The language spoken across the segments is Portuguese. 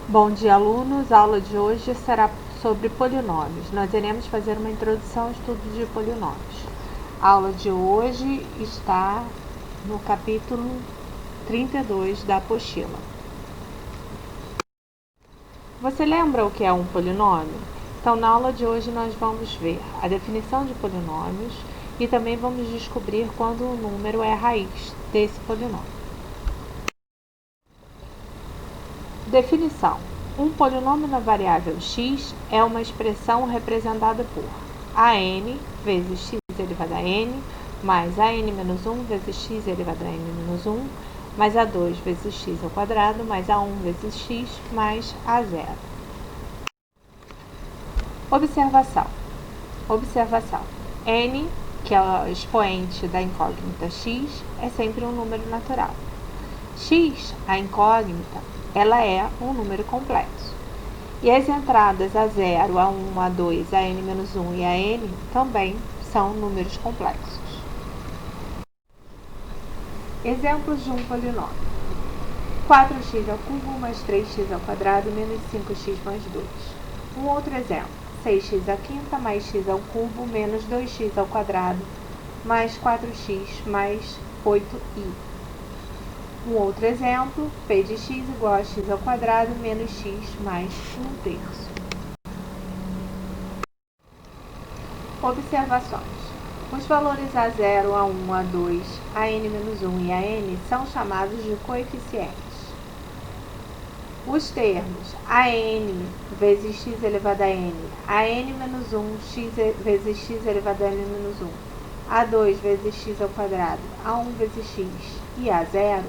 Bom dia, alunos! A aula de hoje será sobre polinômios. Nós iremos fazer uma introdução ao estudo de polinômios. A aula de hoje está no capítulo 32 da apostila. Você lembra o que é um polinômio? Então, na aula de hoje nós vamos ver a definição de polinômios e também vamos descobrir quando o número é a raiz desse polinômio. Definição. Um polinômio na variável x é uma expressão representada por an vezes x elevado a n, mais an-1 vezes x elevado a n-1, mais a2 vezes x ao quadrado, mais a1 vezes x, mais a0. Observação. N, que é o expoente da incógnita x, é sempre um número natural. X, a incógnita, ela é um número complexo. E as entradas A0, A1, A2, a n-1 e a n também são números complexos. Exemplos de um polinômio. 4x ao cubo mais 3x ao quadrado menos 5x mais 2. Um outro exemplo. 6x à quinta mais x ao cubo menos 2x ao quadrado mais 4x mais 8i. Um outro exemplo, p de x igual a x ao quadrado menos x mais 1/3. Observações. Os valores A0, A1, A2, a n-1 e a n são chamados de coeficientes. Os termos an vezes x elevado a n, an-1 x vezes x elevado a n-1, a2 vezes x ao quadrado, a1 vezes x e a0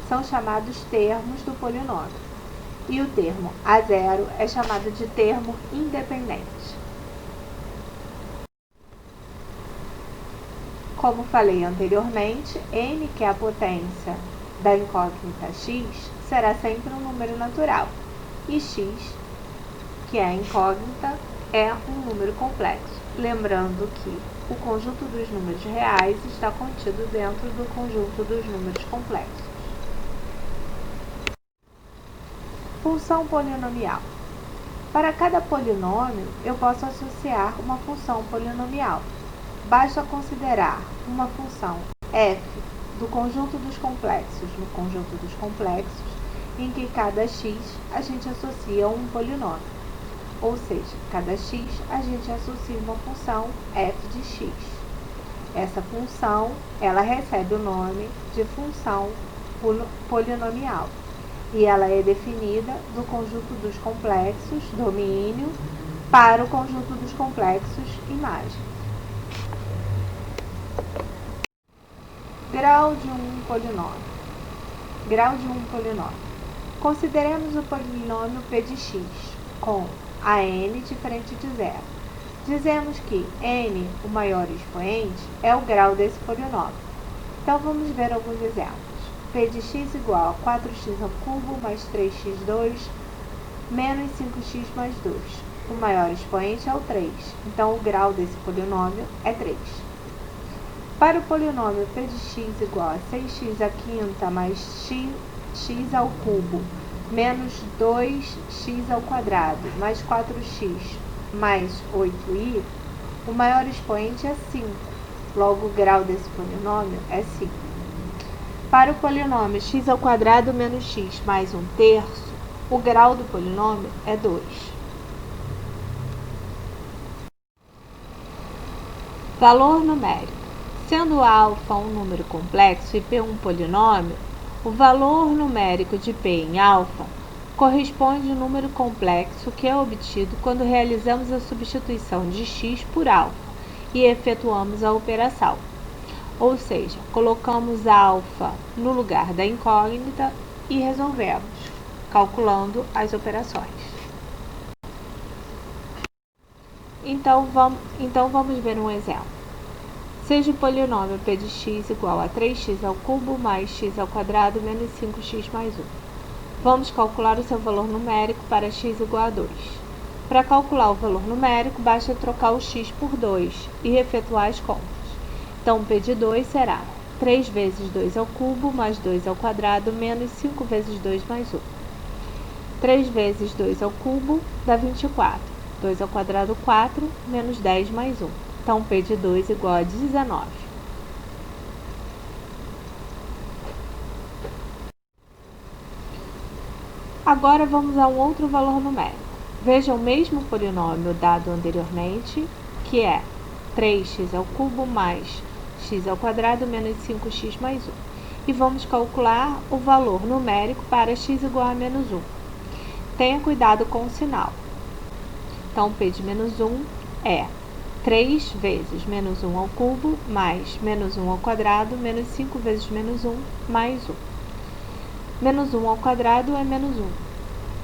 são chamados termos do polinômio, e o termo A0 é chamado de termo independente. Como falei anteriormente, n, que é a potência da incógnita x, será sempre um número natural, e x, que é a incógnita, é um número complexo, lembrando que o conjunto dos números reais está contido dentro do conjunto dos números complexos. Função polinomial. Para cada polinômio, eu posso associar uma função polinomial. Basta considerar uma função f do conjunto dos complexos no conjunto dos complexos, em que cada x a gente associa um polinômio. Ou seja, cada x a gente associa uma função f de x. Essa função, ela recebe o nome de função polinomial. E ela é definida do conjunto dos complexos, domínio, para o conjunto dos complexos, imagem. Grau de um polinômio. Consideremos o polinômio p de x, com a n diferente de zero. Dizemos que n, o maior expoente, é o grau desse polinômio. Então, vamos ver alguns exemplos. P de x igual a 4x ao cubo mais 3x2 menos 5x mais 2. O maior expoente é o 3, então o grau desse polinômio é 3. Para o polinômio p de x igual a 6x à quinta mais x ao cubo menos 2x ao quadrado mais 4x mais 8i, o maior expoente é 5, logo o grau desse polinômio é 5. Para o polinômio x ao quadrado menos x mais 1/3, o grau do polinômio é 2. Valor numérico. Sendo alfa um número complexo e p um polinômio, o valor numérico de p em alfa corresponde ao número complexo que é obtido quando realizamos a substituição de x por alfa e efetuamos a operação. Ou seja, colocamos alfa no lugar da incógnita e resolvemos, calculando as operações. Então vamos ver um exemplo. Seja o polinômio p de x igual a 3x ao cubo mais x ao quadrado menos 5x mais 1. Vamos calcular o seu valor numérico para x igual a 2. Para calcular o valor numérico, basta trocar o x por 2 e efetuar as contas. Então, p de 2 será 3 vezes 2 ao cubo mais 2 ao quadrado menos 5 vezes 2 mais 1. 3 vezes 2 ao cubo dá 24. 2 ao quadrado, 4, menos 10 mais 1. Então, P de 2 igual a 19. Agora, vamos a um outro valor numérico. Veja o mesmo polinômio dado anteriormente, que é 3x ao cubo mais x ao quadrado menos 5x mais 1. E vamos calcular o valor numérico para x igual a menos 1. Tenha cuidado com o sinal. Então, P de menos 1 é 3 vezes menos 1 ao cubo mais menos 1 ao quadrado menos 5 vezes menos 1 mais 1. Menos 1 ao quadrado é menos 1.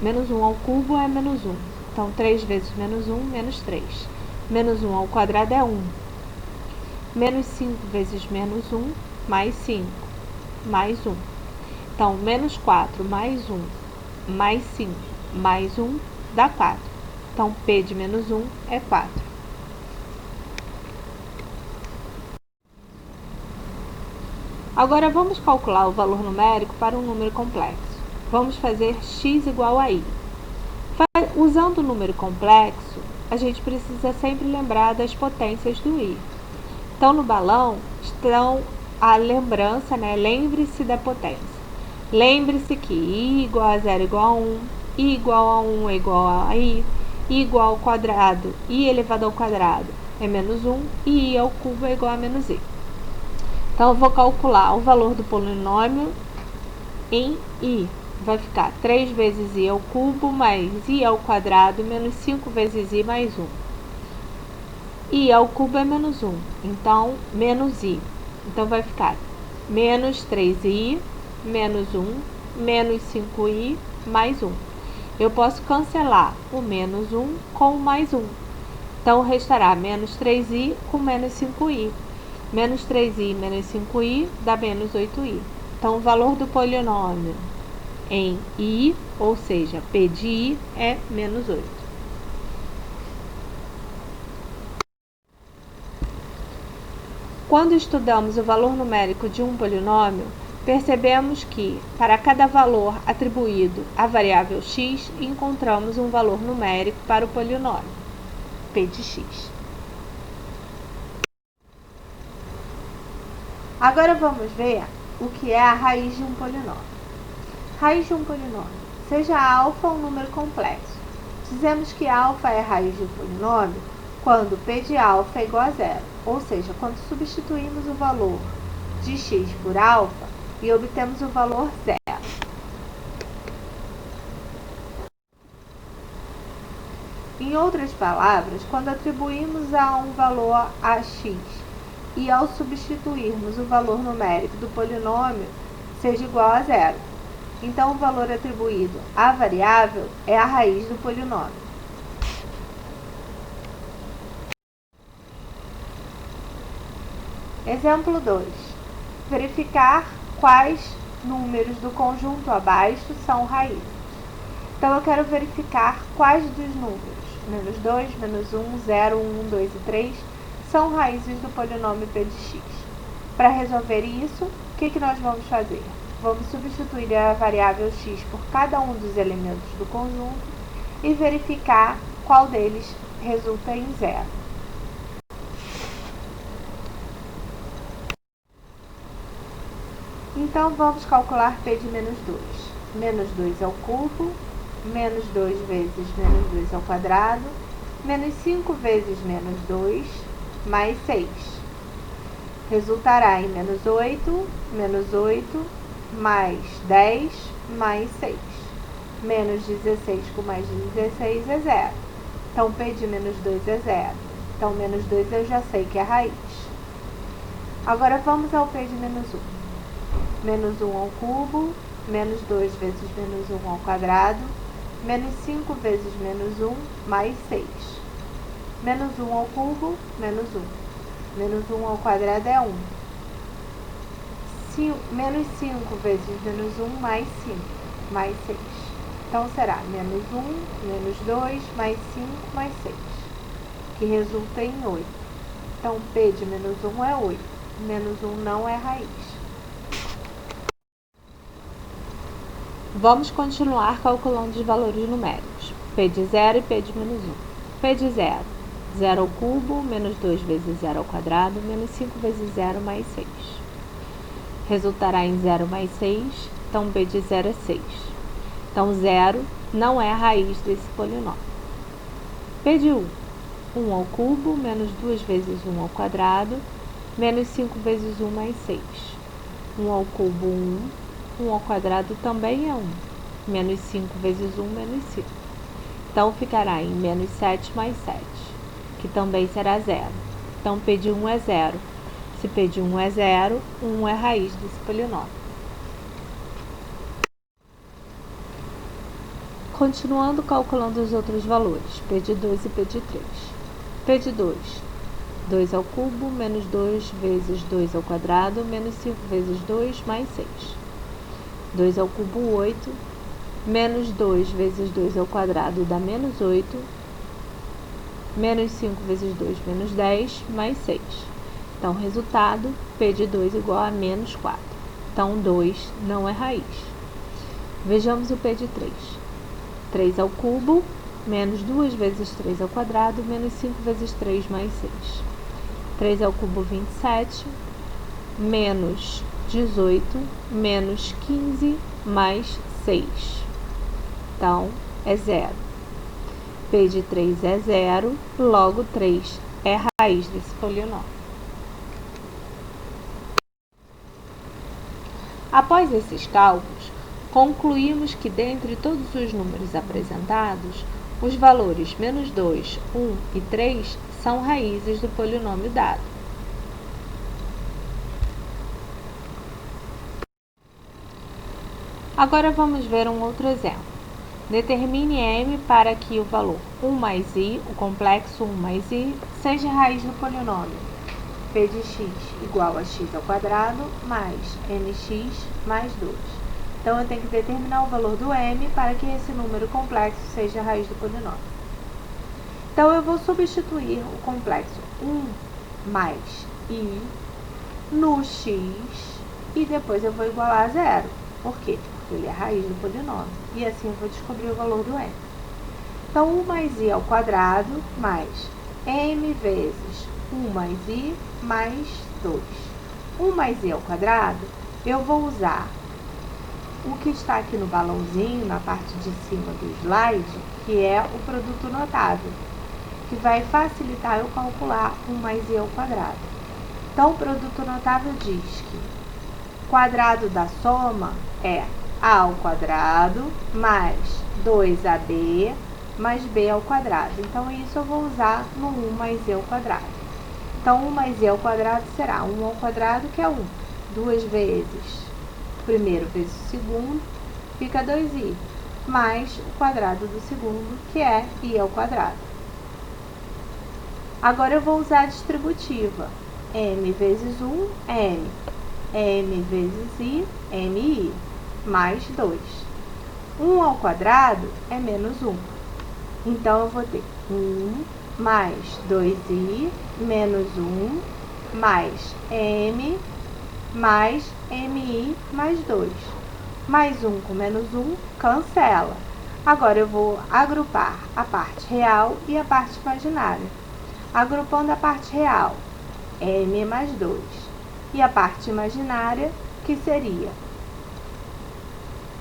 Menos 1 ao cubo é menos 1. Então, 3 vezes menos 1, menos 3. Menos 1 ao quadrado é 1. Menos 5 vezes menos 1, mais 5, mais 1. Então, menos 4 mais 1, mais 5, mais 1, dá 4. Então, P de menos 1 é 4. Agora, vamos calcular o valor numérico para um número complexo. Vamos fazer x igual a y. Usando o número complexo, a gente precisa sempre lembrar das potências do y. Então, no balão, estão a lembrança, né? Lembre-se da potência. Lembre-se que i igual a 0 igual a 1, i igual a 1 é igual a i igual ao quadrado, i elevado ao quadrado é menos 1, e i ao cubo é igual a menos i. Então, eu vou calcular o valor do polinômio em i. Vai ficar 3 vezes i ao cubo mais i ao quadrado menos 5 vezes i mais 1. I ao cubo é menos 1, então menos i. Então, vai ficar menos 3i, menos 1, menos 5i, mais 1. Eu posso cancelar o menos 1 com o mais 1. Então, restará menos 3i com menos 5i. Menos 3i menos 5i dá menos 8i. Então, o valor do polinômio em i, ou seja, P de i, é menos 8. Quando estudamos o valor numérico de um polinômio, percebemos que, para cada valor atribuído à variável x, encontramos um valor numérico para o polinômio, P de x. Agora vamos ver o que é a raiz de um polinômio. Raiz de um polinômio, seja alfa um número complexo. Dizemos que alfa é a raiz de um polinômio quando P de alfa é igual a 0, ou seja, quando substituímos o valor de x por alfa e obtemos o valor 0. Em outras palavras, quando atribuímos a um valor a x e ao substituirmos o valor numérico do polinômio seja igual a 0, então o valor atribuído à variável é a raiz do polinômio. Exemplo 2. Verificar quais números do conjunto abaixo são raízes. Então, eu quero verificar quais dos números, menos 2, menos 1, 0, 1, 2 e 3, são raízes do polinômio P de x. Para resolver isso, o que nós vamos fazer? Vamos substituir a variável x por cada um dos elementos do conjunto e verificar qual deles resulta em 0. Então, vamos calcular P de menos 2. Menos 2 ao cubo, menos 2 vezes menos 2 ao quadrado, menos 5 vezes menos 2, mais 6. Resultará em menos 8, mais 10, mais 6. Menos 16 com mais 16 é 0. Então, P de menos 2 é 0. Então, menos 2 eu já sei que é a raiz. Agora, vamos ao P de menos 1. Menos 1 ao cubo, menos 2 vezes menos 1 ao quadrado, menos 5 vezes menos 1, mais 6. Menos 1 ao cubo, menos 1. Menos 1 ao quadrado é 1. Menos 5 vezes menos 1, mais 5, mais 6. Então, será menos 1, menos 2, mais 5, mais 6, que resulta em 8. Então, P de menos 1 é 8. Menos 1 não é raiz. Vamos continuar calculando os valores numéricos, P de 0 e P de menos 1. P de 0, 0 ao cubo, menos 2 vezes 0 ao quadrado, menos 5 vezes 0 mais 6. Resultará em 0 mais 6, então P de 0 é 6. Então 0 não é a raiz desse polinômio. P de 1, 1 ao cubo, menos 2 vezes 1 ao quadrado, menos 5 vezes 1 mais 6. 1 ao cubo, 1. 1 ao quadrado também é 1. Menos 5 vezes 1, menos 5. Então, ficará em menos 7 mais 7, que também será 0. Então, P de 1 é 0. Se P de 1 é 0, 1 é a raiz desse polinômio. Continuando calculando os outros valores, P de 2 e P de 3. P de 2, 2 ao cubo, menos 2 vezes 2 ao quadrado, menos 5 vezes 2, mais 6. 2 ao cubo, 8, menos 2 vezes 2 ao quadrado dá menos 8, menos 5 vezes 2, menos 10, mais 6. Então, resultado, P de 2 igual a menos 4. Então, 2 não é raiz. Vejamos o P de 3. 3 ao cubo, menos 2 vezes 3 ao quadrado, menos 5 vezes 3, mais 6. 3 ao cubo, 27, menos 18, menos 15, mais 6. Então, é 0. P de 3 é 0, logo 3 é a raiz desse polinômio. Após esses cálculos, concluímos que dentre todos os números apresentados, os valores menos 2, 1 e 3 são raízes do polinômio dado. Agora vamos ver um outro exemplo. Determine M para que o valor 1 mais i, o complexo 1 mais i, seja raiz do polinômio P de x igual a x ao quadrado mais mx mais 2. Então, eu tenho que determinar o valor do m para que esse número complexo seja a raiz do polinômio. Então, eu vou substituir o complexo 1 mais i no x e depois eu vou igualar a 0. Por quê? Porque ele é a raiz do polinômio. E assim eu vou descobrir o valor do m. Então, 1 mais i ao quadrado mais m vezes 1 mais i mais 2. 1 mais i ao quadrado, eu vou usar o que está aqui no balãozinho, na parte de cima do slide, que é o produto notável, que vai facilitar eu calcular 1 mais i ao quadrado. Então, o produto notável diz que o quadrado da soma é a ao quadrado mais 2ab mais b ao quadrado. Então, isso eu vou usar no 1 mais i ao quadrado. Então, 1 mais i ao quadrado será 1 ao quadrado, que é 1. 2 vezes o primeiro vezes o segundo, fica 2i, mais o quadrado do segundo, que é i ao quadrado. Agora, eu vou usar a distributiva. M vezes 1, m. M vezes i, mi, mais 2. 1 ao quadrado é menos 1. Então, eu vou ter 1 mais 2i menos 1 mais m mais mi mais 2. Mais 1 com menos 1, cancela. Agora, eu vou agrupar a parte real e a parte imaginária. Agrupando a parte real, m mais 2. E a parte imaginária, que seria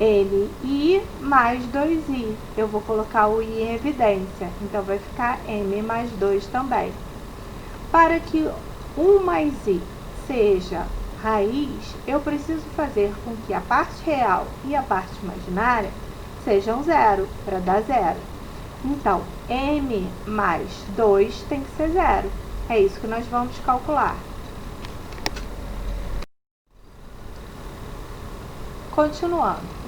mi mais 2i. Eu vou colocar o i em evidência, então vai ficar m mais 2 também. Para que 1 mais i seja raiz, eu preciso fazer com que a parte real e a parte imaginária sejam 0, para dar 0. Então, m mais 2 tem que ser 0. É isso que nós vamos calcular. Continuando.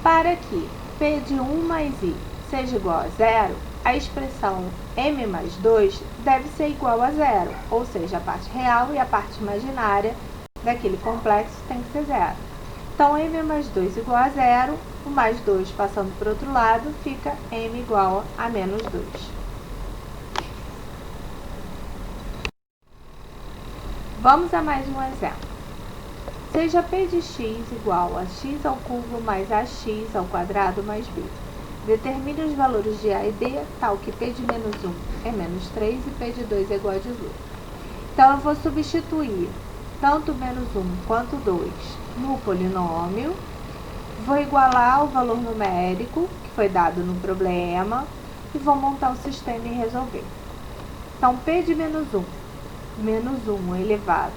Para que P de 1 mais i seja igual a 0, a expressão m mais 2 deve ser igual a 0, ou seja, a parte real e a parte imaginária daquele complexo tem que ser 0. Então, m mais 2 igual a 0, o mais 2 passando para o outro lado, fica m igual a menos 2. Vamos a mais um exemplo. Seja P de x igual a x ao cubo mais ax ao quadrado mais b. Determine os valores de a e b, tal que P de menos 1 é menos 3 e P de 2 é igual a 18. Então, eu vou substituir tanto menos 1 quanto 2 no polinômio. Vou igualar o valor numérico que foi dado no problema e vou montar o sistema e resolver. Então, P de menos 1 elevado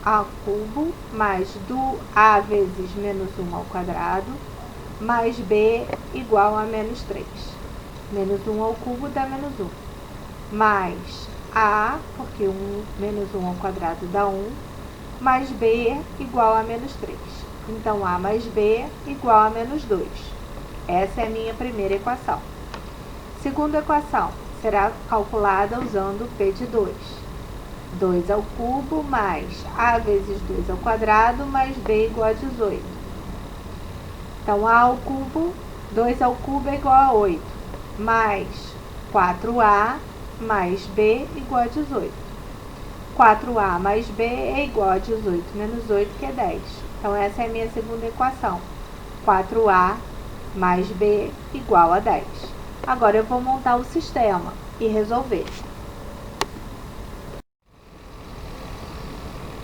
ao cubo mais do a vezes menos 1 ao quadrado mais b igual a menos 3. Menos 1 ao cubo dá menos 1. Mais a, porque menos 1 ao quadrado dá 1, mais b igual a menos 3. Então, a mais b igual a menos 2. Essa é a minha primeira equação. Segunda equação será calculada usando P de 2. 2 ao cubo mais a vezes 2 ao quadrado mais b igual a 18. Então, a ao cubo, 2 ao cubo é igual a 8, mais 4a mais b igual a 18. 4a mais b é igual a 18 menos 8, que é 10. Então, essa é a minha segunda equação. 4a mais b igual a 10. Agora, eu vou montar o sistema e resolver.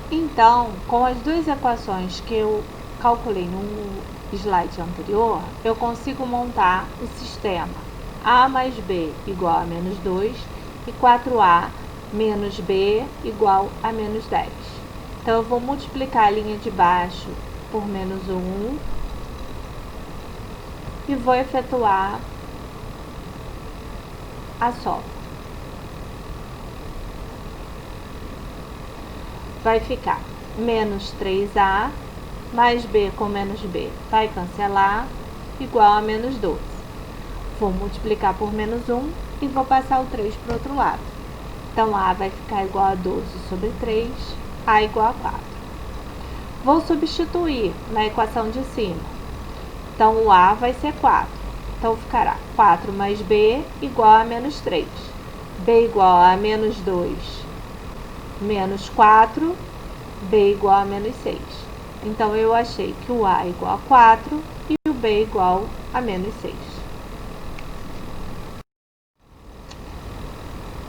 Então, com as duas equações que eu calculei no slide anterior, eu consigo montar o sistema a mais b igual a menos 2 e 4a menos b igual a menos 10. Então, eu vou multiplicar a linha de baixo por menos 1 e vou efetuar a soma. Vai ficar menos 3a mais b com menos b vai cancelar, igual a menos 12. Vou multiplicar por menos 1 e vou passar o 3 para o outro lado. Então, a vai ficar igual a 12 sobre 3, a igual a 4. Vou substituir na equação de cima. Então, o a vai ser 4. Então, ficará 4 mais b igual a menos 3. b igual a menos 2 menos 4, b igual a menos 6. Então, eu achei que o a é igual a 4 e o b igual a menos 6.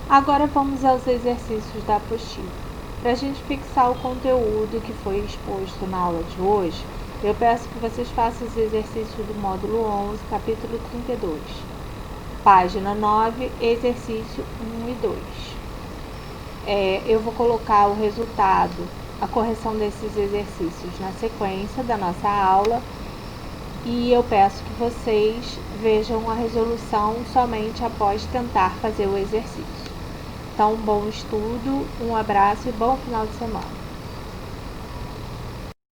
Agora, vamos aos exercícios da apostila. Para a gente fixar o conteúdo que foi exposto na aula de hoje, eu peço que vocês façam os exercícios do módulo 11, capítulo 32. Página 9, exercício 1 e 2. Eu vou colocar o resultado, a correção desses exercícios na sequência da nossa aula e eu peço que vocês vejam a resolução somente após tentar fazer o exercício. Então, bom estudo, um abraço e bom final de semana.